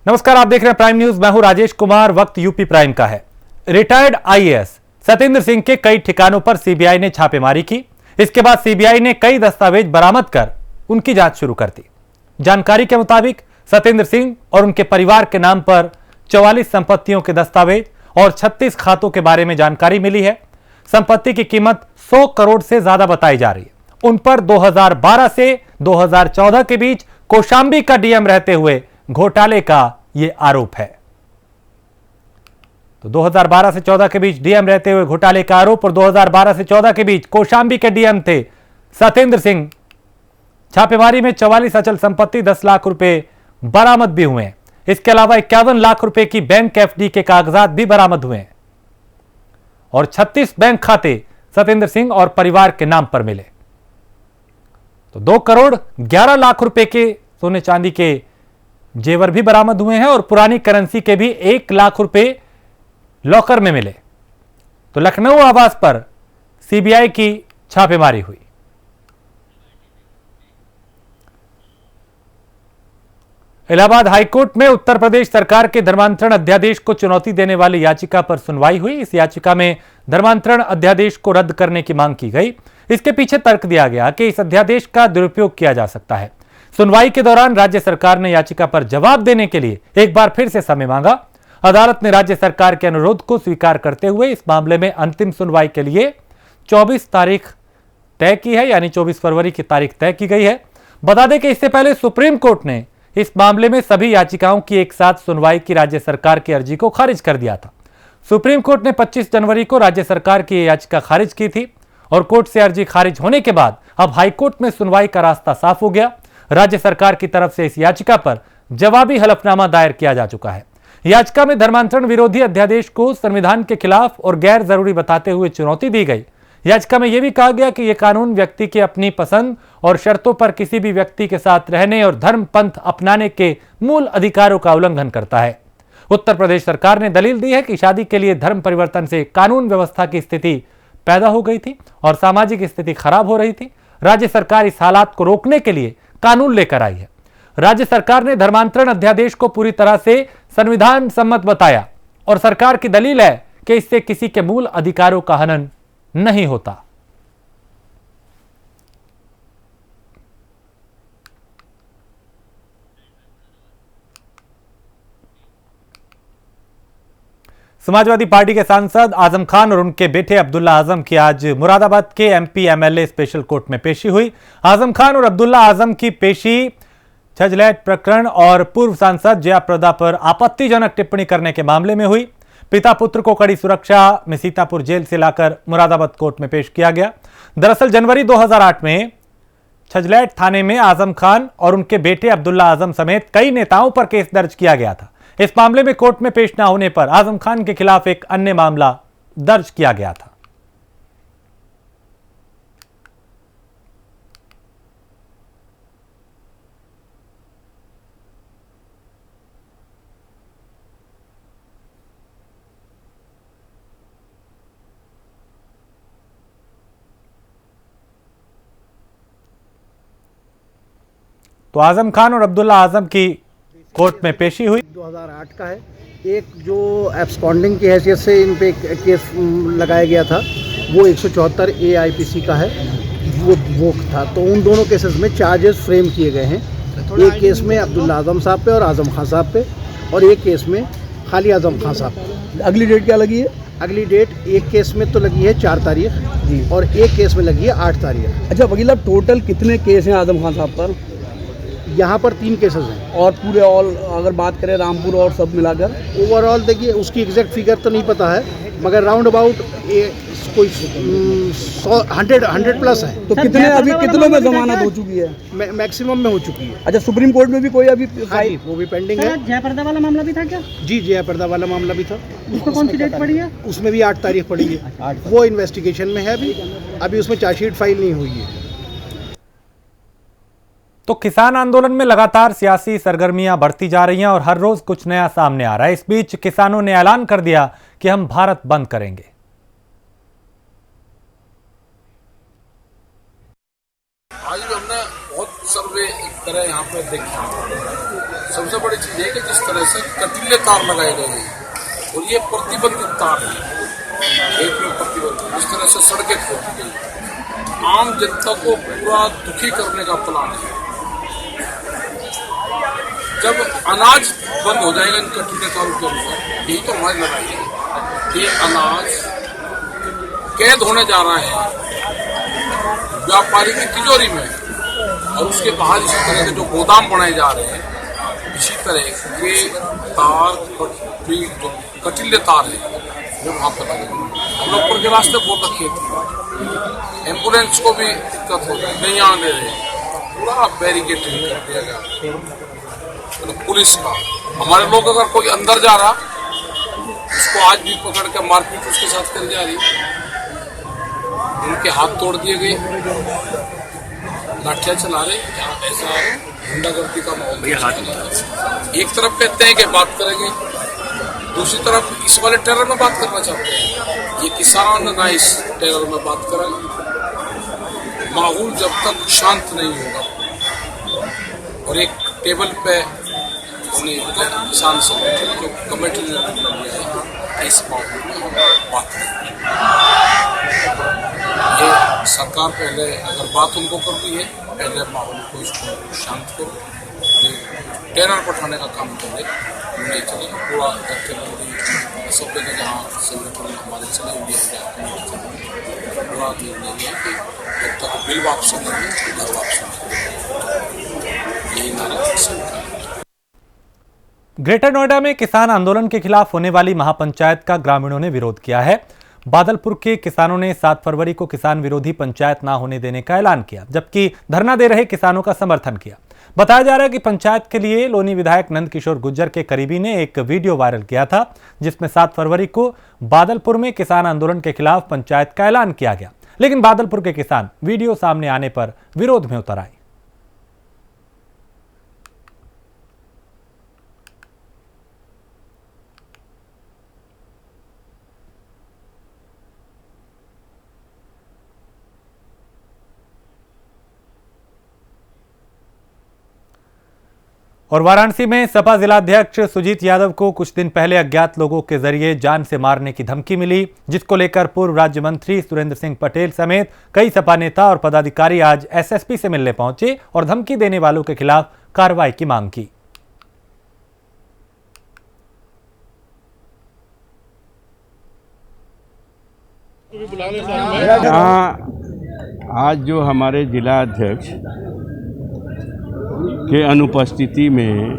नमस्कार, आप देख रहे हैं प्राइम न्यूज। मैं हूं राजेश कुमार। वक्त यूपी प्राइम का है। रिटायर्ड आईएएस सतेंद्र सिंह के कई ठिकानों पर सीबीआई ने छापेमारी की। इसके बाद सीबीआई ने कई दस्तावेज बरामद कर उनकी जांच शुरू कर दी। जानकारी के मुताबिक सतेंद्र सिंह और उनके परिवार के नाम पर 44 संपत्तियों के दस्तावेज और 36 खातों के बारे में जानकारी मिली है। संपत्ति की कीमत 100 करोड़ से ज्यादा बताई जा रही है। उन पर 2012 से 2014 के बीच कौशांबी का डीएम रहते हुए घोटाले का यह आरोप है। तो 2012 से 14 के बीच डीएम रहते हुए घोटाले का आरोप और 2012 से 14 के बीच कौशांबी के डीएम थे सतेंद्र सिंह। छापेमारी में 44 अचल संपत्ति, 10 लाख रुपए बरामद भी हुए हैं। इसके अलावा 51 लाख रुपए की बैंक एफडी के कागजात भी बरामद हुए हैं और 36 बैंक खाते सतेंद्र सिंह और परिवार के नाम पर मिले। तो 2 करोड़ 11 लाख रुपए के सोने चांदी के जेवर भी बरामद हुए हैं और पुरानी करेंसी के भी 1 लाख रुपए लॉकर में मिले। तो लखनऊ आवास पर सीबीआई की छापेमारी हुई। इलाहाबाद हाईकोर्ट में उत्तर प्रदेश सरकार के धर्मांतरण अध्यादेश को चुनौती देने वाली याचिका पर सुनवाई हुई। इस याचिका में धर्मांतरण अध्यादेश को रद्द करने की मांग की गई। इसके पीछे तर्क दिया गया कि इस अध्यादेश का दुरुपयोग किया जा सकता है। सुनवाई के दौरान राज्य सरकार ने याचिका पर जवाब देने के लिए एक बार फिर से समय मांगा। अदालत ने राज्य सरकार के अनुरोध को स्वीकार करते हुए इस मामले में अंतिम सुनवाई के लिए 24 तारीख तय की है, यानी 24 फरवरी की तारीख तय की गई है। बता दें कि इससे पहले सुप्रीम कोर्ट ने इस मामले में सभी याचिकाओं की एक साथ सुनवाई की राज्य सरकार की अर्जी को खारिज कर दिया था। सुप्रीम कोर्ट ने 25 जनवरी को राज्य सरकार की याचिका खारिज की थी और कोर्ट से अर्जी खारिज होने के बाद अब हाईकोर्ट में सुनवाई का रास्ता साफ हो गया। राज्य सरकार की तरफ से इस याचिका पर जवाबी हलफनामा दायर किया जा चुका है। याचिका में धर्मांतरण विरोधी अध्यादेश को संविधान के खिलाफ और गैर जरूरी बताते हुए चुनौती दी गई। याचिका में यह भी कहा गया कि यह कानून व्यक्ति की अपनी पसंद और शर्तों पर किसी भी व्यक्ति के साथ रहने और धर्म पंथ अपनाने के मूल अधिकारों का उल्लंघन करता है। उत्तर प्रदेश सरकार ने दलील दी है कि शादी के लिए धर्म परिवर्तन से कानून व्यवस्था की स्थिति पैदा हो गई थी और सामाजिक स्थिति खराब हो रही थी। राज्य सरकार इस हालात को रोकने के लिए कानून लेकर आई है। राज्य सरकार ने धर्मांतरण अध्यादेश को पूरी तरह से संविधान सम्मत बताया और सरकार की दलील है कि इससे किसी के मूल अधिकारों का हनन नहीं होता। समाजवादी पार्टी के सांसद आजम खान और उनके बेटे अब्दुल्ला आजम की आज मुरादाबाद के एमपी एमएलए स्पेशल कोर्ट में पेशी हुई। आजम खान और अब्दुल्ला आजम की पेशी छजलैट प्रकरण और पूर्व सांसद जया प्रदा पर आपत्तिजनक टिप्पणी करने के मामले में हुई। पिता पुत्र को कड़ी सुरक्षा में सीतापुर जेल से लाकर मुरादाबाद कोर्ट में पेश किया गया। दरअसल जनवरी 2008 में छजलैट थाने में आजम खान और उनके बेटे अब्दुल्ला आजम समेत कई नेताओं पर केस दर्ज किया गया था। इस मामले में कोर्ट में पेश न होने पर आजम खान के खिलाफ एक अन्य मामला दर्ज किया गया था। तो आजम खान और अब्दुल्ला आजम की कोर्ट में पेशी हुई। 2008 का है। एक जो एब्सकॉन्डिंग की हैसियत से इन पे केस लगाया गया था वो 174 AIPC का है, वो था। तो उन दोनों केसेस में चार्जेस फ्रेम किए गए हैं। एक केस में अब्दुल्ला आजम साहब पे और आजम खान साहब पे और एक केस में खाली आजम खान साहब पे। अगली डेट क्या लगी है? अगली डेट एक केस में तो लगी है 4 तारीख जी और एक केस में लगी है 8 तारीख। अच्छा वकील, अब टोटल कितने केस हैं आजम खान साहब पर? यहाँ पर 3 केसेस हैं और पूरे ऑल अगर बात करें रामपुर और सब मिलाकर ओवरऑल देखिए उसकी एग्जैक्ट फिगर तो नहीं पता है मगर राउंड अबाउट कोई 100 प्लस है। तो कितने अभी कितनों में जमानत हो चुकी है? मैक्सिमम में हो चुकी है। अच्छा, सुप्रीम कोर्ट में भी कोई अभी फाइल वो भी पेंडिंग है। जयप्रदा वाला मामला भी था क्या? जी जयप्रदा वाला मामला भी था। उसको कौन सी डेट पड़ी है? उसमें भी 8 तारीख पड़ी है। वो इन्वेस्टिगेशन में है अभी उसमें चार्जशीट फाइल नहीं हुई है। तो किसान आंदोलन में लगातार सियासी सरगर्मियां बढ़ती जा रही हैं और हर रोज कुछ नया सामने आ रहा है। इस बीच किसानों ने ऐलान कर दिया कि हम भारत बंद करेंगे। आज हमने बहुत सर्वे एक तरह यहाँ पे देखा सबसे बड़ी चीज है कि जिस तरह से कटीले तार लगाए गए हैं और ये प्रतिबंधित तार है, एक में प्रतिबंधित, जिस तरह से सड़कें खोदी गई, आम जनता को पूरा दुखी करने का प्लान है। जब अनाज बंद हो जाएगा इन कटीले तारों के अनुसार, यही तो हमारी लड़ाई है। ये अनाज कैद होने जा रहा है व्यापारी की तिजोरी में, और उसके बाहर इसी तरह के जो गोदाम बनाए जा रहे हैं, इसी तरह के तार जो कटीले तार है वो वहाँ पर लगे। हम लोग ऊपर के रास्ते बोल रखे थे, एम्बुलेंस को भी दिक्कत हो रही, नहीं आने रहे, पूरा बैरिकेडिंग कर दिया गया पुलिस का। हमारे लोग अगर कोई अंदर जा रहा उसको आज भी पकड़ के मारपीट उसके साथ करी जा रही, उनके हाथ तोड़ दिए गए, लाठियां चला रहे। ऐसा गुंडागर्दी का माहौल। एक तरफ कहते हैं कि बात करेंगे, दूसरी तरफ इस वाले टेरर में बात करना चाहते हैं। ये किसान ना इस टेरर में बात करेंगे। माहौल जब तक शांत नहीं होगा और एक टेबल पे किसान संगठन जो कमेटी ने लिया है, इस माहौल में बात करेंगे। ये सरकार पहले अगर बात उनको करनी है, पहले माहौल को इसको शांत करो, टेरर बैठाने का काम करे, नहीं चलेगा। पूरा सब जगह जहाँ संगठन हमारे चले हुए पूरा निर्णय है कि जब तक बिल वापसी नहीं है, घर वापसी नहीं, यही नारा सरकार। ग्रेटर नोएडा में किसान आंदोलन के खिलाफ होने वाली महापंचायत का ग्रामीणों ने विरोध किया है। बादलपुर के किसानों ने 7 फरवरी को किसान विरोधी पंचायत ना होने देने का ऐलान किया, जबकि धरना दे रहे किसानों का समर्थन किया। बताया जा रहा है कि पंचायत के लिए लोनी विधायक नंदकिशोर गुर्जर के करीबी ने एक वीडियो वायरल किया था, जिसमें 7 फरवरी को बादलपुर में किसान आंदोलन के खिलाफ पंचायत का ऐलान किया गया, लेकिन बादलपुर के किसान वीडियो सामने आने पर विरोध में उतर आए। और वाराणसी में सपा जिलाध्यक्ष सुजीत यादव को कुछ दिन पहले अज्ञात लोगों के जरिए जान से मारने की धमकी मिली, जिसको लेकर पूर्व राज्य मंत्री सुरेंद्र सिंह पटेल समेत कई सपा नेता और पदाधिकारी आज एसएसपी से मिलने पहुंचे और धमकी देने वालों के खिलाफ कार्रवाई की मांग की। आज जो हमारे जिला अध्यक्ष के अनुपस्थिति में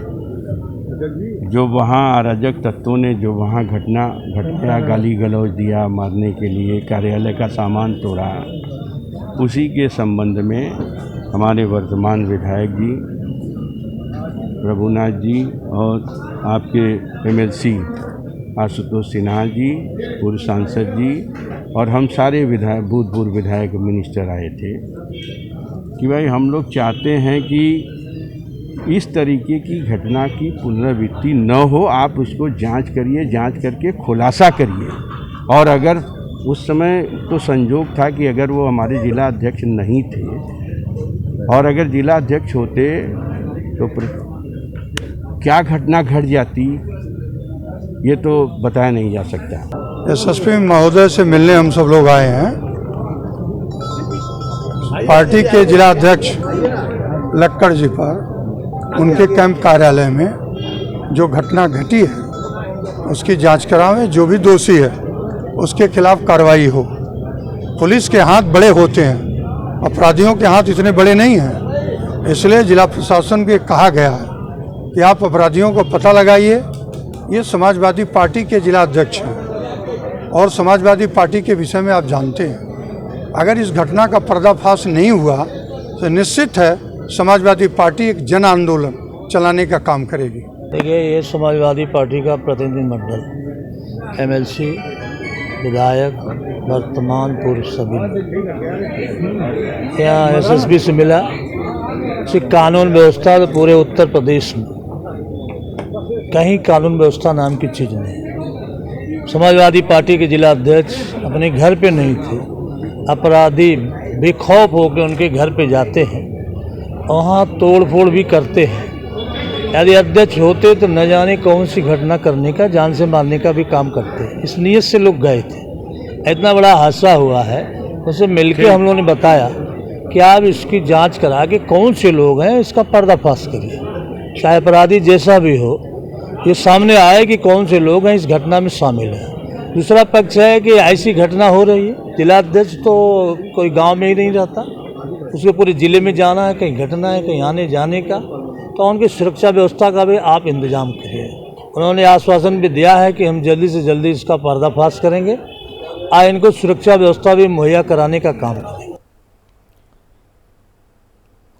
जो वहाँ अराजक तत्वों ने जो वहाँ घटना गाली गलौज दिया, मारने के लिए कार्यालय का सामान तोड़ा, उसी के संबंध में हमारे वर्तमान विधायक जी प्रभुनाथ जी और आपके एमएलसी आशुतोष सिन्हा जी, पूर्व सांसद जी और हम सारे विधायक भूतपूर्व विधायक मिनिस्टर आए थे कि भाई हम लोग चाहते हैं कि इस तरीके की घटना की पुनरावृत्ति न हो। आप उसको जांच करिए, जांच करके खुलासा करिए। और अगर उस समय तो संजोग था कि अगर वो हमारे जिला अध्यक्ष नहीं थे और अगर जिला अध्यक्ष होते तो क्या घटना घट जाती, ये तो बताया नहीं जा सकता। एसएसपी महोदय से मिलने हम सब लोग आए हैं। पार्टी के जिला अध्यक्ष लक्कड़ जी पर उनके कैंप कार्यालय में जो घटना घटी है उसकी जांच करावें, जो भी दोषी है उसके खिलाफ कार्रवाई हो। पुलिस के हाथ बड़े होते हैं, अपराधियों के हाथ इतने बड़े नहीं हैं, इसलिए जिला प्रशासन को कहा गया है कि आप अपराधियों को पता लगाइए। ये समाजवादी पार्टी के जिला अध्यक्ष हैं और समाजवादी पार्टी के विषय में आप जानते हैं। अगर इस घटना का पर्दाफाश नहीं हुआ तो निश्चित है समाजवादी पार्टी एक जन आंदोलन चलाने का काम करेगी। देखिए, ये समाजवादी पार्टी का प्रतिनिधिमंडल, एमएलसी, विधायक, वर्तमान पूर्व सभी यहाँ एसएसपी से मिला। कानून व्यवस्था तो पूरे उत्तर प्रदेश में कहीं कानून व्यवस्था नाम की चीज़ नहीं। समाजवादी पार्टी के जिला अध्यक्ष अपने घर पे नहीं थे, अपराधी बेखौफ होकर उनके घर पे जाते हैं, वहाँ तोड़ फोड़ भी करते हैं। यदि अध्यक्ष होते तो न जाने कौन सी घटना करने का, जान से मारने का भी काम करते। इस नीयत से लोग गए थे। इतना बड़ा हादसा हुआ है, उससे मिलकर हम लोगों ने बताया कि आप इसकी जांच करा के कौन से लोग हैं इसका पर्दाफाश करिए, चाहे अपराधी जैसा भी हो, ये सामने आए कि कौन से लोग हैं इस घटना में शामिल हैं। दूसरा पक्ष है कि ऐसी घटना हो रही है, जिलाध्यक्ष तो कोई गांव में ही नहीं रहता, उसके पूरे ज़िले में जाना है, कहीं घटना है, कहीं आने जाने का, तो उनकी सुरक्षा व्यवस्था का भी आप इंतजाम करिए। उन्होंने आश्वासन भी दिया है कि हम जल्दी से जल्दी इसका पर्दाफाश करेंगे और इनको सुरक्षा व्यवस्था भी मुहैया कराने का काम करेंगे।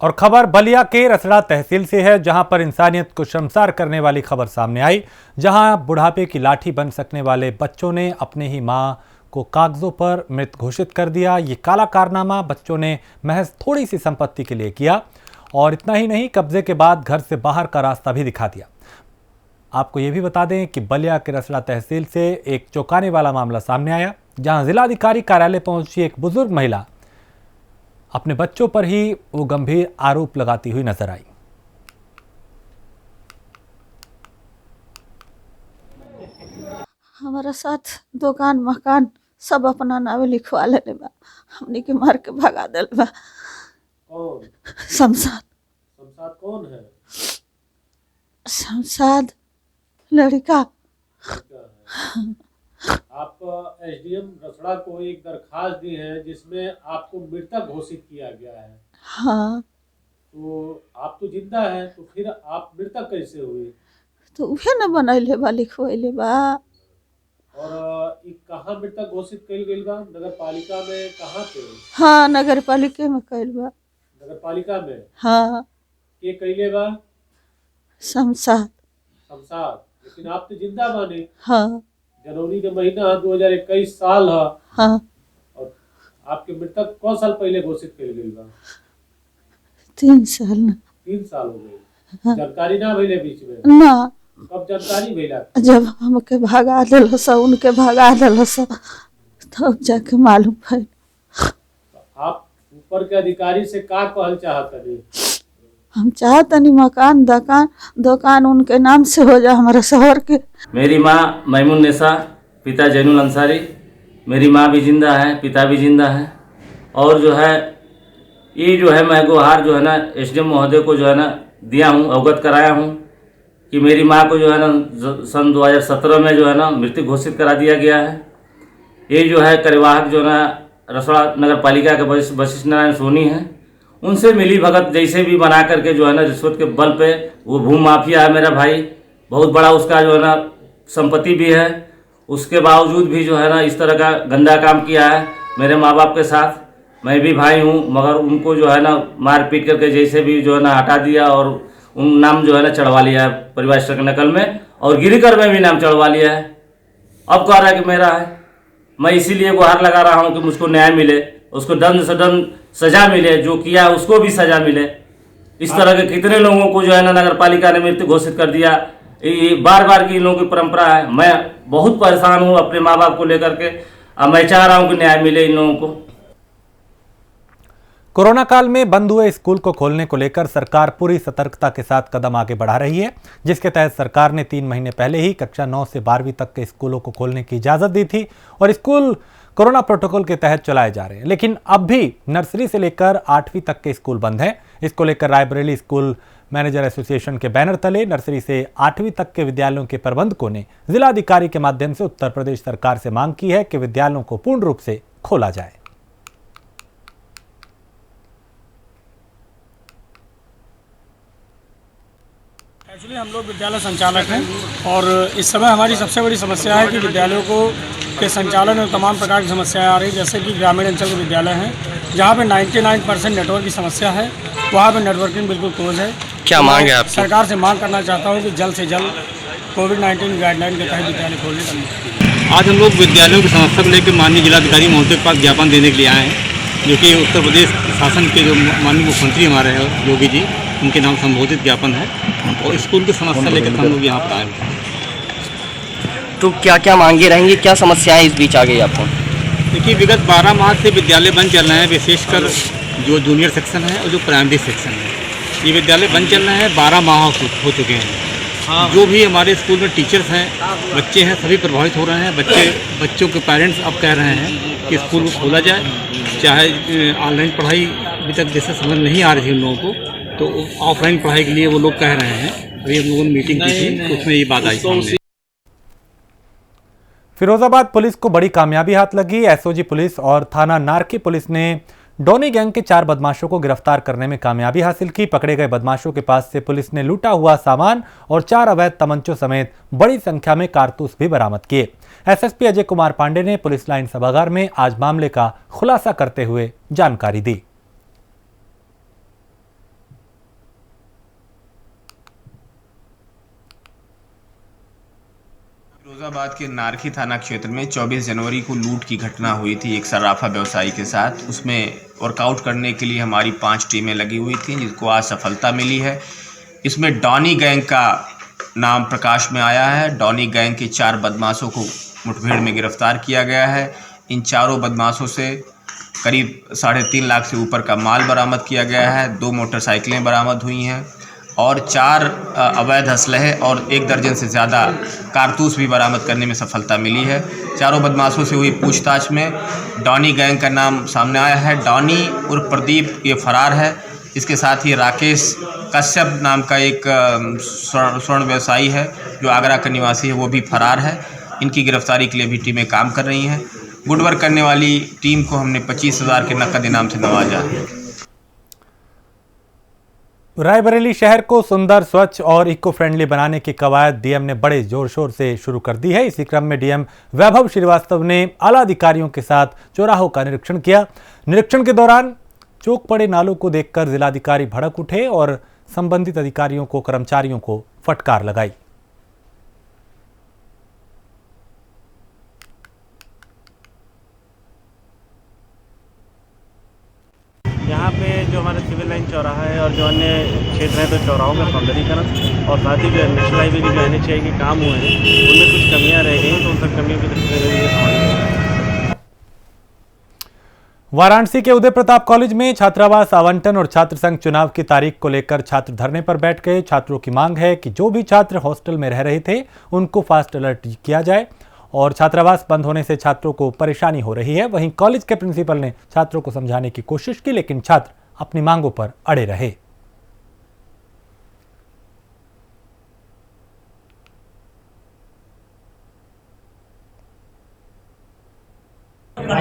और खबर बलिया के रसड़ा तहसील से है, जहां पर इंसानियत को शर्मसार करने वाली खबर सामने आई, जहां बुढ़ापे की लाठी बन सकने वाले बच्चों ने अपने ही मां को कागजों पर मृत घोषित कर दिया। ये काला कारनामा बच्चों ने महज थोड़ी सी संपत्ति के लिए किया और इतना ही नहीं, कब्जे के बाद घर से बाहर का रास्ता भी दिखा दिया। आपको ये भी बता दें कि बलिया के रसड़ा तहसील से एक चौंकाने वाला मामला सामने आया, जहां जिलाधिकारी कार्यालय पहुंची एक बुजुर्ग महिला अपने बच्चों पर ही वो गंभीर आरोप लगाती हुई नजर आई। हमारा साथ दुकान मकान सब अपना नावे लिखवा लेने बा, हमने के मार के भगा दिल बा। कौन? शमशाद। शमशाद कौन है? शमशाद लड़का। आप एसडीएम रसड़ा को एक दरखास्त दी है जिसमें आपको मृतक घोषित किया गया है। हाँ। तो आप तो जिंदा हैं, तो फिर आप मृतक कैसे हुए? तो उहे न बनैले बा, लिखवैले बा। और ये कहाँ मृतक घोषित कइल गइल बा? नगर पालिका में कहाँ पे? हाँ, नगर पालिका में कइल बा। नगर पालिका में? हाँ। के कइले बा? शमशाद। शमशाद। लेकिन आप तो जिंदा बानी। हाँ। जनवरी के महीना 2021 साल है। हाँ। और आपके मृतक कौन साल पहले घोषित कइल गइल बा? 3 साल न। 3 साल हो गए। हाँ। जानकारी ना भइले बीच में? ना। कब जानकारी भइला? जब हमके भगा दिलस, उनके भगा दिलस, तब जाके मालूम भइल। आप ऊपर के अधिकारी से का कहल चाहतनी? हम चाहतनी मकान दुकान उनके नाम से हो जाए हमारे शहर के। मेरी माँ मैमुन्नेसा, पिता जैनुल अंसारी। मेरी माँ भी जिंदा है, पिता भी जिंदा है। और जो है ये जो है मैं गुहार जो है ना एसडीएम महोदय को जो है ना दिया हूँ, अवगत कराया हूँ कि मेरी माँ को जो है ना सन 2017 में जो है ना मृत्यु घोषित करा दिया गया है। ये जो है कार्यवाहक जो है ना रसड़ा नगर पालिका के वशिष्ठ नारायण सोनी हैं, उनसे मिली भगत जैसे भी बना करके जो है ना रिश्वत के बल पे, वो भू माफिया है मेरा भाई, बहुत बड़ा उसका जो है ना संपत्ति भी है, उसके बावजूद भी जो है ना इस तरह का गंदा काम किया है मेरे माँ बाप के साथ। मैं भी भाई हूँ, मगर उनको जो है ना मार पीट करके जैसे भी जो है ना हटा दिया और उन नाम जो है ना चढ़वा लिया है परिवार के नकल में, और गिरीकर में भी नाम चढ़वा लिया है। अब कह रहा है कि मेरा है। मैं इसीलिए गुहार लगा रहा हूँ कि मुझको न्याय मिले, उसको दंड से दंड सजा मिले, जो किया उसको भी सजा मिले। इस तरह के कितने लोगों को जो है ना नगर पालिका ने मृत्यु घोषित कर दिया। ये बार बार की इन लोगों की परंपरा है। मैं बहुत परेशान हूँ अपने माँ बाप को लेकर के। अब मैं चाह रहा हूँ कि न्याय मिले इन लोगों को। कोरोना काल में बंद हुए स्कूल को खोलने को लेकर सरकार पूरी सतर्कता के साथ कदम आगे बढ़ा रही है, जिसके तहत सरकार ने 3 महीने पहले ही कक्षा 9 से 12वीं तक के स्कूलों को खोलने की इजाजत दी थी और स्कूल कोरोना प्रोटोकॉल के तहत चलाए जा रहे हैं। लेकिन अब भी नर्सरी से लेकर 8वीं तक के स्कूल बंद हैं। इसको लेकर रायबरेली स्कूल मैनेजर एसोसिएशन के बैनर तले नर्सरी से 8वीं तक के विद्यालयों के प्रबंधकों ने जिलाधिकारी के माध्यम से उत्तर प्रदेश सरकार से मांग की है कि विद्यालयों को पूर्ण रूप से खोला जाए। एक्चुअली हम लोग विद्यालय संचालक हैं और इस समय हमारी सबसे बड़ी समस्या है कि विद्यालयों को के संचालन में तमाम प्रकार की समस्याएं आ रही, जैसे कि ग्रामीण अंचल के विद्यालय हैं जहां पे 99% नेटवर्क की समस्या है, वहां पे नेटवर्किंग बिल्कुल क्लोज है। क्या मांग है आपकी? सरकार से मांग करना चाहता हूँ कि जल्द से जल्द कोविड-19 गाइडलाइन के तहत विद्यालय खोलने का। आज हम लोग विद्यालयों की समस्या को लेकर माननीय जिलाधिकारी महोदय के पास ज्ञापन देने के लिए आए हैं, जो कि उत्तर प्रदेश शासन के जो माननीय मुख्यमंत्री हमारे हैं योगी जी, उनके नाम संबोधित ज्ञापन है और स्कूल की समस्या लेकर हम लोग यहाँ पर आए हैं। तो क्या क्या मांगे रहेंगी, क्या समस्याएं इस बीच आ गई आपको? देखिए, विगत 12 माह से विद्यालय बंद चल रहे हैं, विशेषकर जो जूनियर सेक्शन है और जो प्राइमरी सेक्शन है। ये विद्यालय बंद चल रहे हैं, 12 माह हो चुके हैं। जो भी हमारे स्कूल में टीचर्स हैं, बच्चे हैं, सभी प्रभावित हो रहे हैं। बच्चों के पेरेंट्स अब कह रहे हैं कि स्कूल को खोला जाए, चाहे ऑनलाइन पढ़ाई अभी तक जैसे समझ नहीं आ रही थी उन लोगों को, तो ऑफलाइन पढ़ाई के लिए वो लोग कह रहे हैं। अभी हम लोगों ने मीटिंग की थी, तो उसमें ये बात आई सामने। फिरोजाबाद पुलिस को बड़ी कामयाबी हाथ लगी। एसओजी पुलिस और थाना नारकी पुलिस ने डॉनी गैंग के 4 बदमाशों को गिरफ्तार करने में कामयाबी हासिल की। पकड़े गए बदमाशों के पास से पुलिस ने लूटा हुआ सामान और 4 अवैध तमंचों समेत बड़ी संख्या में कारतूस भी बरामद किए। एसएसपी अजय कुमार पांडे ने पुलिस लाइन सभागार में आज मामले का खुलासा करते हुए जानकारी दी। फिरोजाबाद के नारकी थाना क्षेत्र में 24 जनवरी को लूट की घटना हुई थी एक सर्राफा व्यवसायी के साथ। उसमें वर्कआउट करने के लिए हमारी 5 टीमें लगी हुई थीं, जिसको आज सफलता मिली है। इसमें डॉनी गैंग का नाम प्रकाश में आया है। डॉनी गैंग के 4 बदमाशों को मुठभेड़ में गिरफ्तार किया गया है। इन चारों बदमाशों से करीब 3.5 लाख से ऊपर का माल बरामद किया गया है। 2 मोटरसाइकिलें बरामद हुई हैं और 4 अवैध असलहे और 1 दर्जन से ज़्यादा कारतूस भी बरामद करने में सफलता मिली है। चारों बदमाशों से हुई पूछताछ में डॉनी गैंग का नाम सामने आया है। डॉनी उर्फ प्रदीप ये फरार है। इसके साथ ही राकेश कश्यप नाम का एक स्वर्ण व्यवसायी है जो आगरा का निवासी है, वो भी फरार है। इनकी गिरफ्तारी के लिए भी टीमें काम कर रही हैं। गुड वर्क करने वाली टीम को हमने 25,000 के नकद इनाम से नवाजा। रायबरेली शहर को सुंदर, स्वच्छ और इको फ्रेंडली बनाने की कवायद डीएम ने बड़े जोर शोर से शुरू कर दी है। इसी क्रम में डीएम वैभव श्रीवास्तव ने आला अधिकारियों के साथ चौराहों का निरीक्षण किया। निरीक्षण के दौरान चौक पड़े नालों को देखकर जिलाधिकारी भड़क उठे और संबंधित अधिकारियों को, कर्मचारियों को फटकार लगाई। यहाँ पे जो हमारे सिविल लाइन चौराहा है और जो अन्य क्षेत्र हैं, तो चौराहों का सौंदर्यीकरण और साथ ही जो नेशनल हाईवे की जो NH के काम हुए हैं उनमें कुछ कमियां रह गई, तो उन सब कमियों की दृष्टि से वाराणसी के उदय प्रताप कॉलेज में छात्रावास आवंटन और छात्र संघ चुनाव की तारीख को लेकर छात्र धरने पर बैठ गए। छात्रों की मांग है कि जो भी छात्र हॉस्टल में रह रहे थे उनको फास्ट अलर्ट किया जाए और छात्रावास बंद होने से छात्रों को परेशानी हो रही है। वहीं कॉलेज के प्रिंसिपल ने छात्रों को समझाने की कोशिश की, लेकिन छात्र अपनी मांगों पर अड़े रहे।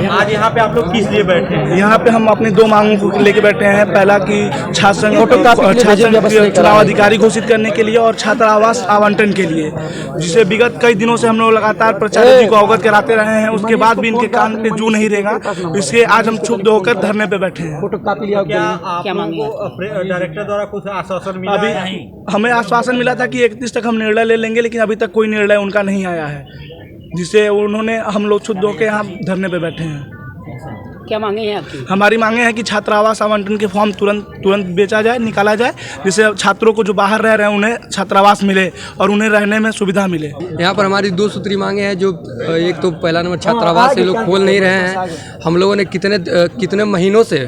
आज यहाँ पे आप लोग किस लिए बैठे हैं? यहाँ पे हम अपनी 2 मांगों को लेके बैठे हैं। पहला कि छात्र संघ चुनाव अधिकारी घोषित करने के लिए और छात्र आवास आवंटन के लिए, जिसे विगत कई दिनों से हम लोग लगातार प्राचार्य जी को अवगत कराते रहे हैं। उसके बाद भी इनके कान पे जू नहीं रहेगा, इसलिए आज हम क्षुब्ध होकर धरने पे बैठे हैं। डायरेक्टर द्वारा कुछ आश्वासन मिला? अभी हमें आश्वासन मिला था कि 31 तक हम निर्णय ले लेंगे, लेकिन अभी तक कोई निर्णय उनका नहीं आया है, जिससे उन्होंने हम लोग क्षुब्ध होकर यहाँ धरने पे बैठे हैं। क्या मांगे हैं आपकी? हमारी मांगे हैं कि छात्रावास आवंटन के फॉर्म तुरंत बेचा जाए, निकाला जाए, जिससे छात्रों को जो बाहर रह रहे हैं उन्हें छात्रावास मिले और उन्हें रहने में सुविधा मिले। यहाँ पर हमारी 2 सूत्री मांगे हैं। जो एक तो पहला नंबर, छात्रावास ये लोग खोल नहीं रहे हैं। हम लोगों ने कितने महीनों से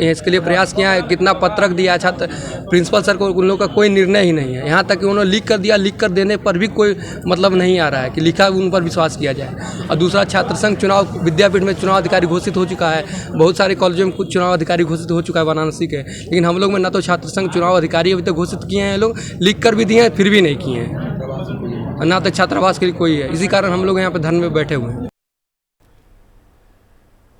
इसके लिए प्रयास किया है, कितना पत्रक दिया छात्र प्रिंसिपल सर को, उन लोगों का कोई निर्णय ही नहीं है। यहाँ तक कि उन्होंने लिख कर दिया, लिख कर देने पर भी कोई मतलब नहीं आ रहा है कि लिखा उन पर विश्वास किया जाए। और दूसरा, छात्र संघ चुनाव विद्यापीठ में चुनाव अधिकारी घोषित हो चुका है। बहुत सारे कॉलेजों में कुछ चुनाव अधिकारी घोषित हो चुका है वाराणसी के, लेकिन हम लोग में ना तो छात्र संघ चुनाव अधिकारी अभी तक घोषित किए हैं, लोग लिख कर भी दिए हैं फिर भी नहीं किए हैं, और ना तक छात्रावास के लिए कोई है। इसी कारण हम लोग यहाँ पर धरने में बैठे हुए हैं।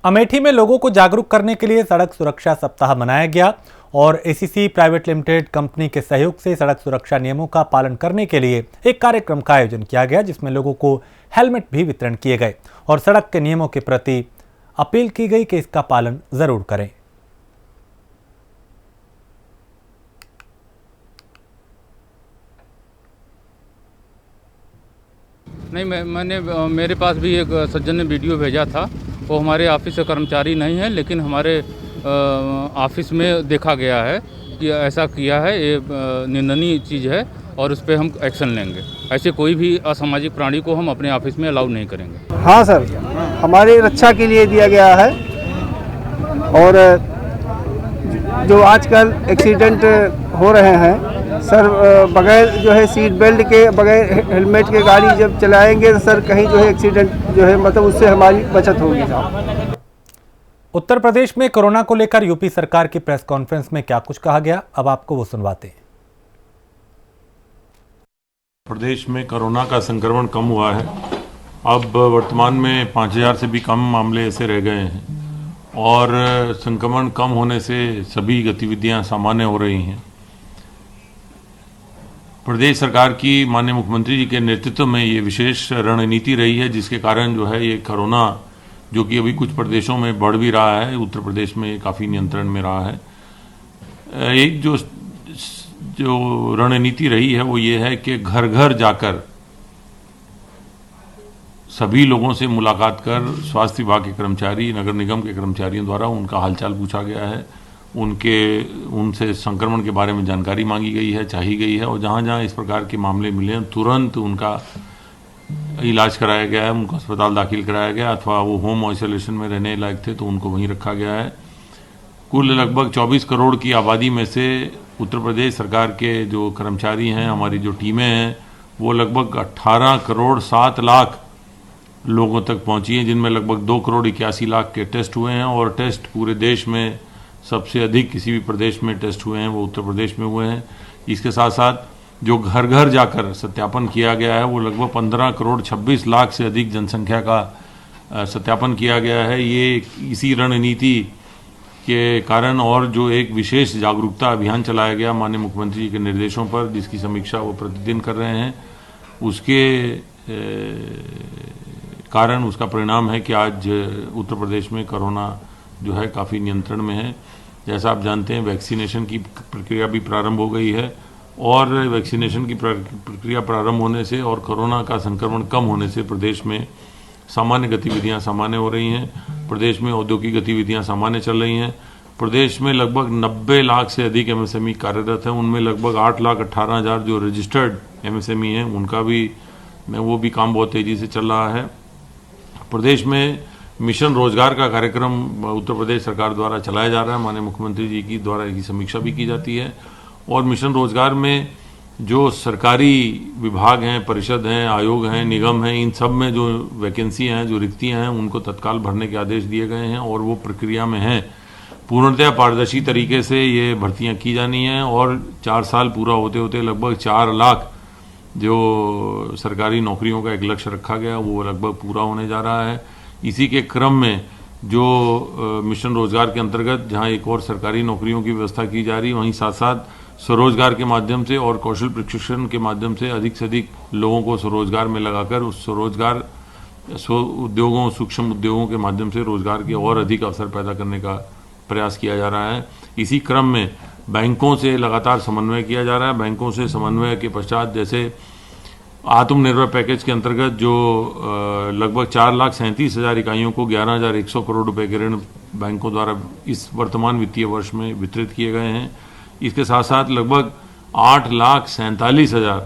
अमेठी में लोगों को जागरूक करने के लिए सड़क सुरक्षा सप्ताह मनाया गया और एसीसी प्राइवेट लिमिटेड कंपनी के सहयोग से सड़क सुरक्षा नियमों का पालन करने के लिए एक कार्यक्रम का आयोजन किया गया, जिसमें लोगों को हेलमेट भी वितरण किए गए और सड़क के नियमों के प्रति अपील की गई कि इसका पालन जरूर करें। नहीं, मैंने मेरे पास भी एक सज्जन ने वीडियो भेजा था। वो हमारे ऑफिस से कर्मचारी नहीं है, लेकिन हमारे ऑफिस में देखा गया है कि ऐसा किया है। ये निंदनीय चीज़ है और उस पर हम एक्शन लेंगे। ऐसे कोई भी असामाजिक प्राणी को हम अपने ऑफिस में अलाउ नहीं करेंगे। हाँ सर, हमारी रक्षा के लिए दिया गया है और जो आजकल एक्सीडेंट हो रहे हैं सर, बगैर जो है सीट बेल्ट के, बगैर हेलमेट के गाड़ी जब चलाएंगे तो सर कहीं जो है एक्सीडेंट जो है मतलब उससे हमारी बचत होगी साहब। उत्तर प्रदेश में कोरोना को लेकर यूपी सरकार की प्रेस कॉन्फ्रेंस में क्या कुछ कहा गया, अब आपको वो सुनवाते हैं। प्रदेश में कोरोना का संक्रमण कम हुआ है। अब वर्तमान में 5000 से भी कम मामले ऐसे रह गए हैं और संक्रमण कम होने से सभी गतिविधियां सामान्य हो रही हैं। प्रदेश सरकार की माननीय मुख्यमंत्री जी के नेतृत्व में ये विशेष रणनीति रही है, जिसके कारण जो है ये कोरोना जो कि अभी कुछ प्रदेशों में बढ़ भी रहा है, उत्तर प्रदेश में काफ़ी नियंत्रण में रहा है। एक जो रणनीति रही है वो ये है कि घर घर जाकर सभी लोगों से मुलाकात कर स्वास्थ्य विभाग के कर्मचारी, नगर निगम के कर्मचारियों द्वारा उनका हालचाल पूछा गया है, उनसे संक्रमण के बारे में जानकारी मांगी गई है, चाही गई है और जहाँ जहाँ इस प्रकार के मामले मिले हैं तुरंत उनका इलाज कराया गया है, उनको अस्पताल दाखिल कराया गया अथवा वो होम आइसोलेशन में रहने लायक थे तो उनको वहीं रखा गया है। कुल लगभग 24 करोड़ की आबादी में से उत्तर प्रदेश सरकार के जो कर्मचारी हैं, हमारी जो टीमें हैं, वो लगभग 18 करोड़ 7 लाख लोगों तक पहुंची हैं, जिनमें लगभग 2 करोड़ 81 लाख के टेस्ट हुए हैं और टेस्ट पूरे देश में सबसे अधिक किसी भी प्रदेश में टेस्ट हुए हैं वो उत्तर प्रदेश में हुए हैं। इसके साथ साथ जो घर घर जाकर सत्यापन किया गया है वो लगभग 15 करोड़ 26 लाख से अधिक जनसंख्या का सत्यापन किया गया है। ये इसी रणनीति के कारण और जो एक विशेष जागरूकता अभियान चलाया गया माननीय मुख्यमंत्री जी के निर्देशों पर, जिसकी समीक्षा वो प्रतिदिन कर रहे हैं, उसके कारण उसका परिणाम है कि आज उत्तर प्रदेश में कोरोना जो है काफ़ी नियंत्रण में है। जैसा आप जानते हैं वैक्सीनेशन की प्रक्रिया भी प्रारंभ हो गई है और वैक्सीनेशन की प्रक्रिया प्रारंभ होने से और कोरोना का संक्रमण कम होने से प्रदेश में सामान्य गतिविधियां सामान्य हो रही हैं। प्रदेश में औद्योगिक गतिविधियां सामान्य चल रही हैं। प्रदेश में लगभग 90 लाख से अधिक एमएसएमई कार्यरत हैं, उनमें लगभग 8,18,000 जो रजिस्टर्ड एमएसएमई हैं उनका भी वो भी काम बहुत तेज़ी से चल रहा है। प्रदेश में मिशन रोजगार का कार्यक्रम उत्तर प्रदेश सरकार द्वारा चलाया जा रहा है, माननीय मुख्यमंत्री जी की द्वारा इसकी समीक्षा भी की जाती है और मिशन रोजगार में जो सरकारी विभाग हैं, परिषद हैं, आयोग हैं, निगम हैं, इन सब में जो वैकेंसी हैं, जो रिक्तियां हैं, उनको तत्काल भरने के आदेश दिए गए हैं और वो प्रक्रिया में हैं। पूर्णतः पारदर्शी तरीके से ये भर्तियां की जानी हैं और 4 साल पूरा होते होते लगभग 4 लाख जो सरकारी नौकरियों का एक लक्ष्य रखा गया वो लगभग पूरा होने जा रहा है। इसी के क्रम में जो मिशन रोजगार के अंतर्गत जहां एक और सरकारी नौकरियों की व्यवस्था की जा रही है, वहीं साथ साथ स्वरोजगार के माध्यम से और कौशल प्रशिक्षण के माध्यम से अधिक से अधिक लोगों को स्वरोजगार में लगाकर उस स्वरोजगार स्व उद्योगों, सूक्ष्म उद्योगों के माध्यम से रोजगार के और अधिक अवसर पैदा करने का प्रयास किया जा रहा है। इसी क्रम में बैंकों से लगातार समन्वय किया जा रहा है। बैंकों से समन्वय के पश्चात जैसे आत्मनिर्भर पैकेज के अंतर्गत जो लगभग 4,37,000 इकाइयों को 11,100 करोड़ रुपए के ऋण बैंकों द्वारा इस वर्तमान वित्तीय वर्ष में वितरित किए गए हैं। इसके साथ साथ लगभग 8,47,000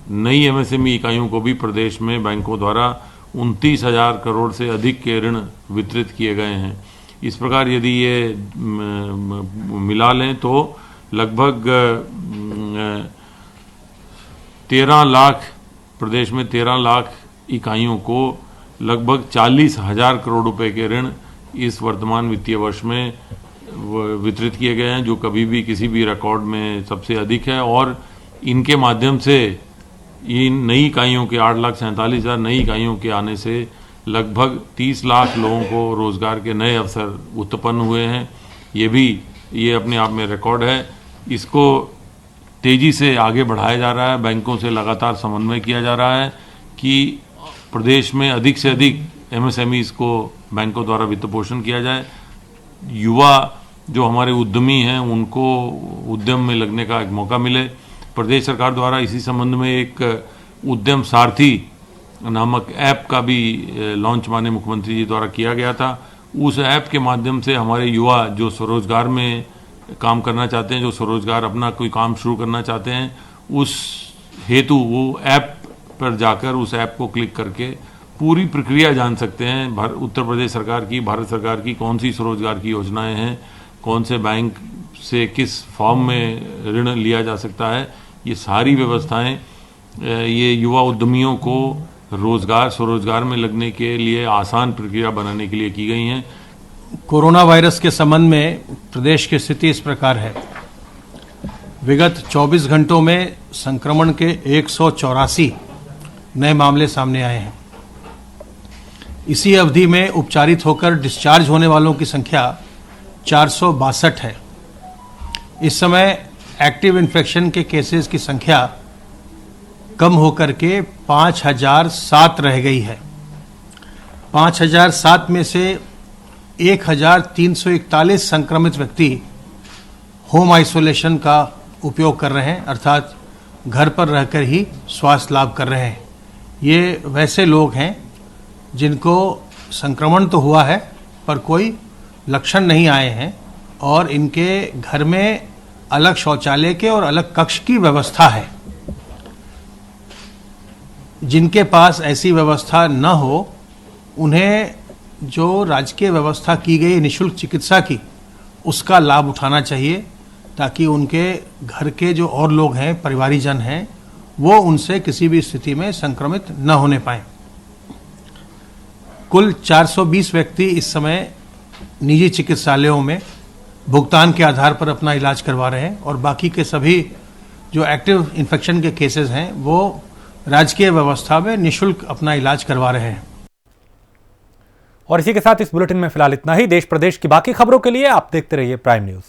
नई एमएसएमई इकाइयों को भी प्रदेश में बैंकों द्वारा 29,000 करोड़ से अधिक के ऋण वितरित किए गए हैं। इस प्रकार यदि ये मिला लें तो लगभग 13 लाख प्रदेश में 13 लाख इकाइयों को लगभग 40,000 करोड़ रुपए के ऋण इस वर्तमान वित्तीय वर्ष में वितरित किए गए हैं, जो कभी भी किसी भी रिकॉर्ड में सबसे अधिक है। और इनके माध्यम से इन नई इकाइयों के 8,47,000 नई इकाइयों के आने से लगभग 30 लाख लोगों को रोजगार के नए अवसर उत्पन्न हुए हैं। ये अपने आप में रिकॉर्ड है। इसको तेजी से आगे बढ़ाया जा रहा है। बैंकों से लगातार समन्वय किया जा रहा है कि प्रदेश में अधिक से अधिक एमएसएमईज को बैंकों द्वारा वित्त पोषण किया जाए। युवा जो हमारे उद्यमी हैं उनको उद्यम में लगने का एक मौका मिले। प्रदेश सरकार द्वारा इसी संबंध में एक उद्यम सारथी नामक ऐप का भी लॉन्च माननीय मुख्यमंत्री जी द्वारा किया गया था। उस ऐप के माध्यम से हमारे युवा जो स्वरोजगार में काम करना चाहते हैं, जो स्वरोजगार अपना कोई काम शुरू करना चाहते हैं, उस हेतु वो ऐप पर जाकर उस ऐप को क्लिक करके पूरी प्रक्रिया जान सकते हैं। उत्तर प्रदेश सरकार की, भारत सरकार की कौन सी स्वरोजगार की योजनाएं हैं, कौन से बैंक से किस फॉर्म में ऋण लिया जा सकता है, ये सारी व्यवस्थाएं ये युवा उद्यमियों को रोजगार स्वरोजगार में लगने के लिए आसान प्रक्रिया बनाने के लिए की गई हैं। कोरोना वायरस के संबंध में प्रदेश की स्थिति इस प्रकार है। विगत 24 घंटों में संक्रमण के 184 नए मामले सामने आए हैं। इसी अवधि में उपचारित होकर डिस्चार्ज होने वालों की संख्या 462 है। इस समय एक्टिव इन्फेक्शन के केसेस की संख्या कम होकर के 5007 रह गई है। 5007 में से 1341 संक्रमित व्यक्ति होम आइसोलेशन का उपयोग कर रहे हैं, अर्थात घर पर रहकर ही स्वास्थ्य लाभ कर रहे हैं। ये वैसे लोग हैं जिनको संक्रमण तो हुआ है पर कोई लक्षण नहीं आए हैं और इनके घर में अलग शौचालय के और अलग कक्ष की व्यवस्था है। जिनके पास ऐसी व्यवस्था न हो उन्हें जो राजकीय व्यवस्था की गई निःशुल्क चिकित्सा की, उसका लाभ उठाना चाहिए ताकि उनके घर के जो और लोग हैं, परिवारीजन हैं, वो उनसे किसी भी स्थिति में संक्रमित न होने पाएं। कुल 420 व्यक्ति इस समय निजी चिकित्सालयों में भुगतान के आधार पर अपना इलाज करवा रहे हैं और बाकी के सभी जो एक्टिव इन्फेक्शन के केसेस हैं वो राजकीय व्यवस्था में निःशुल्क अपना इलाज करवा रहे हैं। और इसी के साथ इस बुलेटिन में फिलहाल इतना ही। देश प्रदेश की बाकी खबरों के लिए आप देखते रहिए प्राइम न्यूज।